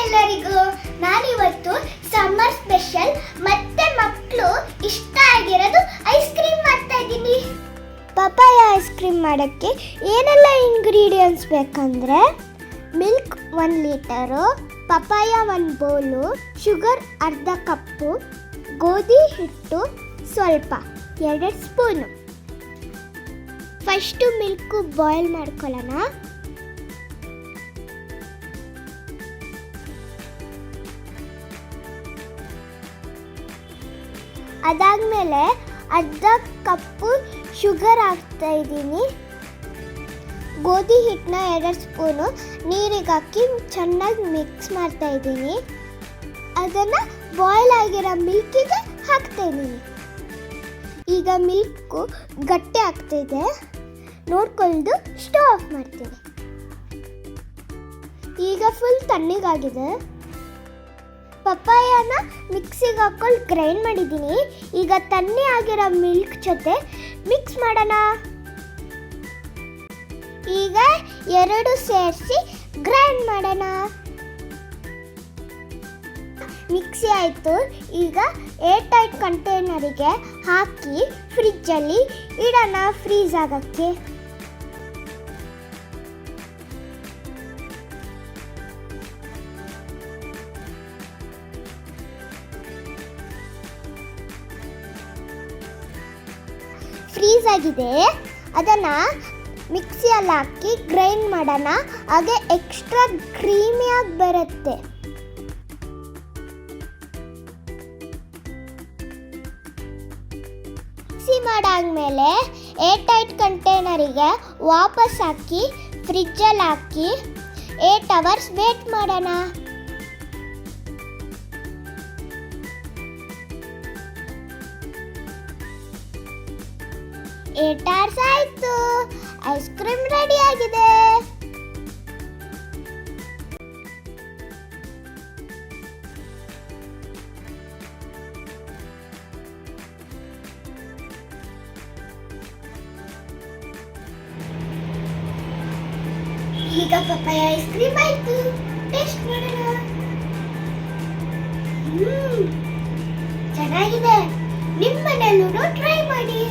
ಎಲ್ಲರಿಗೂ. ನಾನಿವತ್ತು summer special ಮತ್ತೆ ಮಕ್ಕಳು ಇಷ್ಟ ಆಗಿರೋದು ಐಸ್ ಕ್ರೀಮ್ ಮಾಡ್ತಾ ಇದ್ದೀನಿ. ಪಪಾಯ ಐಸ್ ಕ್ರೀಮ್ ಮಾಡೋಕ್ಕೆ ಏನೆಲ್ಲ ಇಂಗ್ರೀಡಿಯೆಂಟ್ಸ್ ಬೇಕಂದರೆ milk 1 litre, papaya 1 bowl, sugar ಅರ್ಧ ಕಪ್ಪು, ಗೋಧಿ ಹಿಟ್ಟು ಸ್ವಲ್ಪ 2 ಸ್ಪೂನು. ಫಸ್ಟು ಮಿಲ್ಕು ಬಾಯ್ಲ್ ಮಾಡ್ಕೊಳ್ಳೋಣ. ಅದಾದಮೇಲೆ ಅರ್ಧ ಕಪ್ಪು ಶುಗರ್ ಹಾಕ್ತಾ ಇದ್ದೀನಿ. ಗೋಧಿ ಹಿಟ್ಟನ್ನ 2 ಸ್ಪೂನು ನೀರಿಗೆ ಹಾಕಿ ಚೆನ್ನಾಗಿ ಮಿಕ್ಸ್ ಮಾಡ್ತಾ ಇದ್ದೀನಿ. ಅದನ್ನು ಬಾಯ್ಲ್ ಆಗಿರೋ ಮಿಲ್ಕಿಗೆ ಹಾಕ್ತಾ ಇದ್ದೀನಿ. ಈಗ ಮಿಲ್ಕು ಗಟ್ಟಿ ಆಗ್ತಾಯಿದೆ, ನೋಡ್ಕೊಂಡು ಸ್ಟವ್ ಆಫ್ ಮಾಡ್ತೀನಿ. ಈಗ ಫುಲ್ ತಣ್ಣಗಾಗಿದೆ. ಪಪ್ಪಾಯನ ಮಿಕ್ಸಿಗೆ ಹಾಕೊಂಡು ಗ್ರೈಂಡ್ ಮಾಡಿದ್ದೀನಿ. ಈಗ ತಣ್ಣೆ ಆಗಿರೋ ಮಿಲ್ಕ್ ಜೊತೆ ಮಿಕ್ಸ್ ಮಾಡೋಣ. ಈಗ 2 ಸೇರಿಸಿ ಗ್ರೈಂಡ್ ಮಾಡೋಣ. ಮಿಕ್ಸಿ ಆಯಿತು. ಈಗ ಏರ್ ಟೈಟ್ ಕಂಟೈನರಿಗೆ ಹಾಕಿ ಫ್ರಿಜ್ಜಲ್ಲಿ ಇಡೋಣ ಫ್ರೀಸ್ ಆಗೋಕ್ಕೆ. ಫ್ರೀಸ್ ಆಗಿದೆ. ಅದನ್ನು ಮಿಕ್ಸಿಯಲ್ಲಿ ಹಾಕಿ ಗ್ರೈಂಡ್ ಮಾಡೋಣ. ಹಾಗೆ ಎಕ್ಸ್ಟ್ರಾ ಕ್ರೀಮಿಯಾಗಿ ಬರುತ್ತೆ. ಮಿಕ್ಸಿ ಮಾಡಾದ್ಮೇಲೆ ಏರ್ ಟೈಟ್ ಕಂಟೈನರಿಗೆ ವಾಪಸ್ ಹಾಕಿ ಫ್ರಿಜ್ಜಲ್ಲಿ ಹಾಕಿ 8 ಅವರ್ಸ್ ವೇಟ್ ಮಾಡೋಣ. 8 ಅವರ್ಸ್ ಆಯಿತು. ಐಸ್ ಕ್ರೀಮ್ ರೆಡಿ ಆಗಿದೆ. ಈಗ ಪಪ್ಪಾಯ ಐಸ್ ಕ್ರೀಮ್ ಆಯಿತು. ಟೇಸ್ಟ್ ಮಾಡೋಣ. ಚೆನ್ನಾಗಿದೆ. ನಿಮ್ಮ ಮನೆಯಲ್ಲೂ ಟ್ರೈ ಮಾಡಿ.